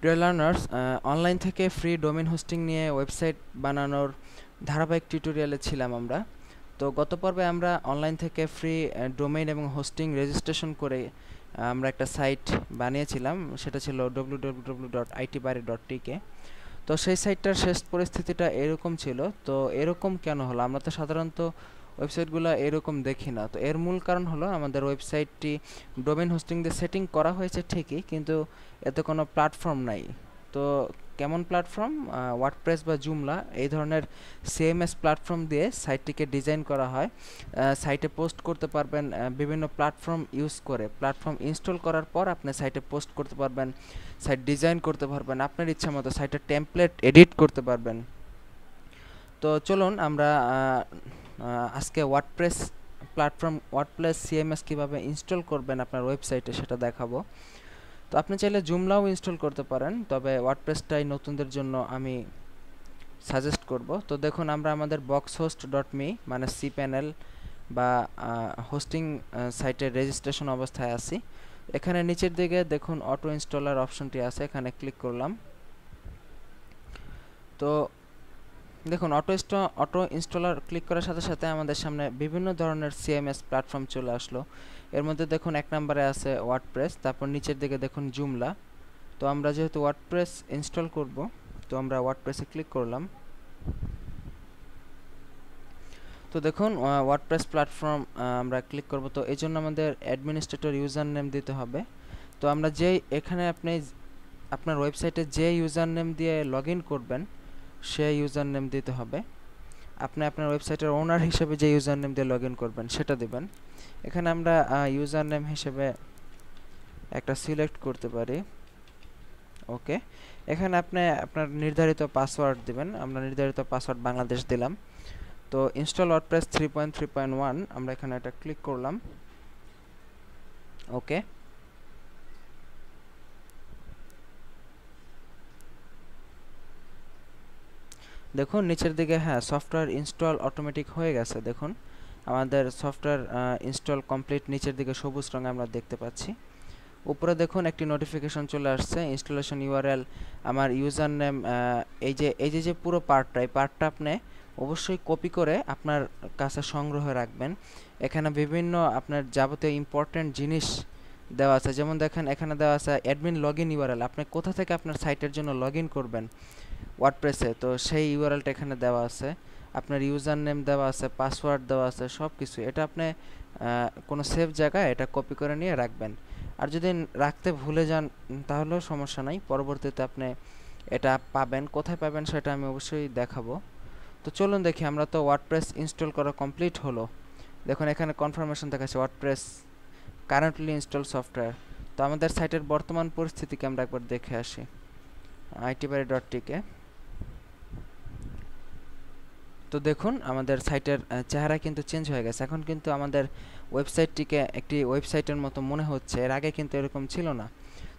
Dear learners, online থেকে free domain hosting নিয়ে website বানানোর ধারাবাহিক টিউটোরিয়ালে ছিলাম আমরা। তো গত পর্বে আমরা অনলাইন থেকে ফ্রি ডোমেইন এবং হোস্টিং রেজিস্ট্রেশন করে আমরা একটা সাইট বানিয়েছিলাম, সেটা ছিল www.itbari.tk। তো সেই সাইটটার শেষ পরিস্থিতিটা এরকম ছিল। তো এরকম কেন হলো? আমরা তো সাধারণত ওয়েবসাইটগুলো এরকম দেখি না। তো এর মূল কারণ হলো আমাদের ওয়েবসাইটটি ডোমেইন হোস্টিং দিয়ে সেটিং করা হয়েছে ঠিকই, কিন্তু এতে কোনো প্ল্যাটফর্ম নাই। তো কেমন প্ল্যাটফর্ম? ওয়ার্ডপ্রেস বা জুমলা এই ধরনের সিএমএস প্ল্যাটফর্ম দিয়ে সাইটটিকে ডিজাইন করা হয়। সাইটে পোস্ট করতে পারবেন বিভিন্ন প্ল্যাটফর্ম ইউজ করে। প্ল্যাটফর্ম ইনস্টল করার পর আপনি সাইটে পোস্ট করতে পারবেন, সাইট ডিজাইন করতে পারবেন, আপনার ইচ্ছা মতো সাইটের টেমপ্লেট এডিট করতে পারবেন। তো চলুন আমরা আজকে ওয়ার্ডপ্রেস প্ল্যাটফর্ম, ওয়ার্ডপ্রেস সিএমএস কীভাবে ইনস্টল করবেন আপনার ওয়েবসাইটে সেটা দেখাবো। তো আপনি চাইলে জুমলাও ইনস্টল করতে পারেন, তবে ওয়ার্ডপ্রেসটাই নতুনদের জন্য আমি সাজেস্ট করব। তো দেখুন, আমরা আমাদের boxhost.me মানে সি প্যানেল বা হোস্টিং সাইটের রেজিস্ট্রেশন অবস্থায় আছি। এখানে নিচের দিকে দেখুন অটো ইনস্টলার অপশনটি আছে, এখানে ক্লিক করলাম। তো দেখুন অটো ইনস্টলার ক্লিক করার সাথে সাথে আমাদের সামনে বিভিন্ন ধরনের সিএমএস প্ল্যাটফর্ম চলে আসলো। এর মধ্যে দেখুন এক নম্বরে আছে ওয়ার্ডপ্রেস, তারপর নিচের দিকে দেখুন জুমলা। তো আমরা যেহেতু ওয়ার্ডপ্রেস ইনস্টল করব, তো আমরা ওয়ার্ডপ্রেসে ক্লিক করলাম। তো দেখুন ওয়ার্ডপ্রেস প্ল্যাটফর্ম আমরা ক্লিক করব। তো এই জন্য আমাদের অ্যাডমিনিস্ট্রেটর ইউজার নেম দিতে হবে। তো আমরা এখানে আপনি আপনার ওয়েবসাইটে যে ইউজার নেম দিয়ে লগ ইন করবেন সেই ইউজার নেম দিতে হবে। আপনি আপনার ওয়েবসাইটের ওনার হিসেবে যে ইউজার নেম দিয়ে লগ ইন করবেন সেটা দিবেন। এখানে আমরা ইউজার নেম হিসেবে একটা সিলেক্ট করতে পারি। ওকে, এখানে আপনি আপনার নির্ধারিত পাসওয়ার্ড দিবেন। আমরা নির্ধারিত পাসওয়ার্ড বাংলাদেশ দিলাম। তো ইনস্টল ওয়ার্ডপ্রেস 3.3.1 আমরা এখানে এটা ক্লিক করলাম। ওকে, দেখুন নিচের দিকে সফটওয়্যার ইনস্টল অটোমেটিক হয়ে গেছে। দেখুন আমাদের সফটওয়্যার ইনস্টল কমপ্লিট নিচের দিকে সবুজ রঙে আমরা দেখতে পাচ্ছি। উপরে দেখুন একটি নোটিফিকেশন চলে আসছে, ইনস্টলেশন ইউআরএল। আমার ইউজার নেম এই যে পুরো পার্টটা আপনি অবশ্যই কপি করে আপনার কাছে সংগ্রহে রাখবেন। এখানে বিভিন্ন আপনার যাবতীয় ইম্পর্টেন্ট জিনিস দেওয়া আছে, যেমন দেখেন এখানে দেওয়া আছে অ্যাডমিন লগইন ইউআরএল। আপনি কোথা থেকে আপনার সাইটের জন্য লগ ইন করবেন ওয়ার্ডপ্রেসে, তো সেই ইউআরএলটা এখানে দেওয়া আছে। আপনার ইউজার নেম দেওয়া আছে, পাসওয়ার্ড দেওয়া আছে, সব কিছু। এটা আপনি কোনো সেফ জায়গায় এটা কপি করে নিয়ে রাখবেন। আর যদি রাখতে ভুলে যান তাহলেও সমস্যা নাই, পরবর্তীতে আপনি এটা পাবেন। কোথায় পাবেন সেটা আমি অবশ্যই দেখাবো। তো চলুন দেখি। আমরা তো ওয়ার্ডপ্রেস ইনস্টল করা কমপ্লিট হলো। দেখুন এখানে কনফার্মেশন দেখাচ্ছে ওয়ার্ডপ্রেস কারেন্টলি ইনস্টল সফটওয়্যার। তো আমাদের সাইটের বর্তমান পরিস্থিতিকে আমরা একবার দেখে আসি। itbari.tk। তো দেখুন আমাদের সাইটের চেহারা কিন্তু চেঞ্জ হয়ে গেছে। এখন কিন্তু আমাদের ওয়েবসাইটটিকে একটি ওয়েবসাইটের মতো মনে হচ্ছে, এর আগে কিন্তু এরকম ছিল না।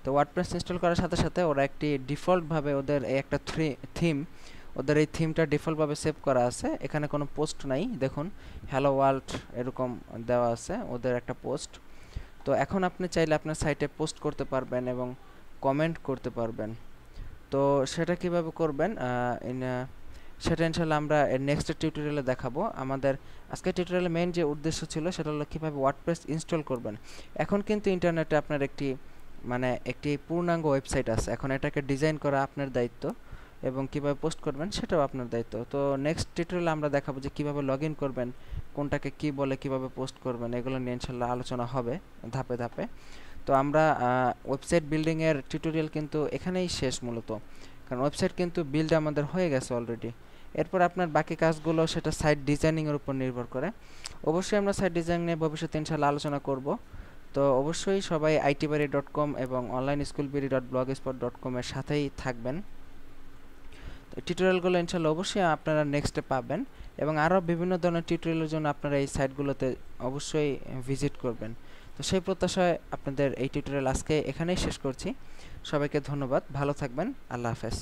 তো ওয়ার্ডপ্রেস ইনস্টল করার সাথে সাথে ওরা একটি ডিফল্টভাবে ওদের এই একটা থিম, ওদের এই থিমটা ডিফল্টভাবে সেভ করা আছে। এখানে কোনো পোস্ট নাই, দেখুন হ্যালো ওয়ার্ল্ড এরকম দেওয়া আছে ওদের একটা পোস্ট। তো এখন আপনি চাইলে আপনার সাইটে পোস্ট করতে পারবেন এবং কমেন্ট করতে পারবেন। তো সেটা কিভাবে করবেন সেটা ইনশাআল্লাহ আমরা নেক্সট টিউটোরিয়ালে দেখাবো। আমাদের আজকের টিউটোরিয়ালের মেইন যে উদ্দেশ্য ছিল সেটা হলো কীভাবে ওয়ার্ডপ্রেস ইনস্টল করবেন। এখন কিন্তু ইন্টারনেটে আপনার একটি পূর্ণাঙ্গ ওয়েবসাইট আছে। এখন এটাকে ডিজাইন করা আপনার দায়িত্ব এবং কীভাবে পোস্ট করবেন সেটাও আপনার দায়িত্ব। তো নেক্সট টিউটোরিয়ালে আমরা দেখাবো যে কীভাবে লগ ইন করবেন, কোনটাকে কী বলে, কীভাবে পোস্ট করবেন, এগুলো নিয়ে ইনশাআল্লাহ আলোচনা হবে ধাপে ধাপে। তো আমরা ওয়েবসাইট বিল্ডিংয়ের টিউটোরিয়াল কিন্তু এখানেই শেষ মূলত, কারণ ওয়েবসাইট কিন্তু বিল্ড আমাদের হয়ে গেছে অলরেডি। এরপর আপনার বাকি কাজগুলো সেটা সাইট ডিজাইনিংয়ের উপর নির্ভর করে। অবশ্যই আমরা সাইট ডিজাইন নিয়ে ভবিষ্যতে ইনশাআল্লাহ আলোচনা করব। তো অবশ্যই সবাই itbari.com এবং onlineschoolbiri.blogspot.com এর সাথেই থাকবেন। টিউটোরিয়ালগুলো ইনশাআল্লাহ অবশ্যই আপনারা নেক্সটে পাবেন এবং আরও বিভিন্ন ধরনের টিউটোরিয়ালের জন্য আপনারা এই সাইটগুলোতে অবশ্যই ভিজিট করবেন। তো সেই প্রত্যাশায় আপনাদের এই টিউটোরিয়াল আজকে এখানেই শেষ করছি। সবাইকে ধন্যবাদ, ভালো থাকবেন, আল্লাহ হাফেজ।